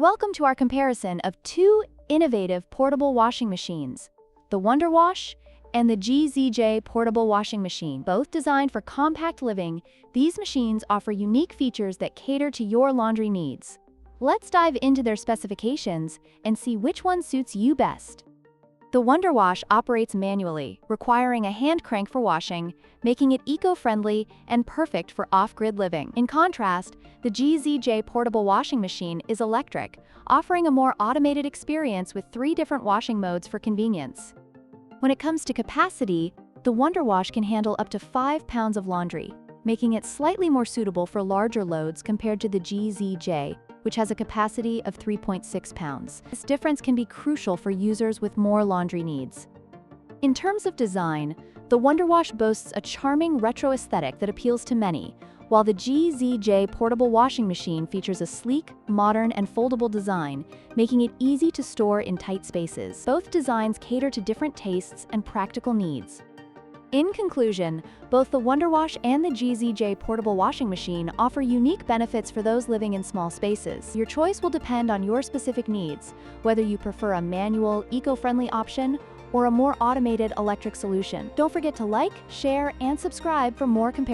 Welcome to our comparison of two innovative portable washing machines, the WonderWash and the GZJ portable washing machine. Both designed for compact living, these machines offer unique features that cater to your laundry needs. Let's dive into their specifications and see which one suits you best. The WonderWash operates manually, requiring a hand crank for washing, making it eco-friendly and perfect for off-grid living. In contrast, the GZJ portable washing machine is electric, offering a more automated experience with 3 different washing modes for convenience. When it comes to capacity, the WonderWash can handle up to 5 pounds of laundry, making it slightly more suitable for larger loads compared to the GZJ, which has a capacity of 3.6 pounds. This difference can be crucial for users with more laundry needs. In terms of design, the WonderWash boasts a charming retro aesthetic that appeals to many, while the GZJ portable washing machine features a sleek, modern, and foldable design, making it easy to store in tight spaces. Both designs cater to different tastes and practical needs. In conclusion, both the WonderWash and the GZJ portable washing machine offer unique benefits for those living in small spaces. Your choice will depend on your specific needs, whether you prefer a manual, eco-friendly option or a more automated electric solution. Don't forget to like, share, and subscribe for more comparisons.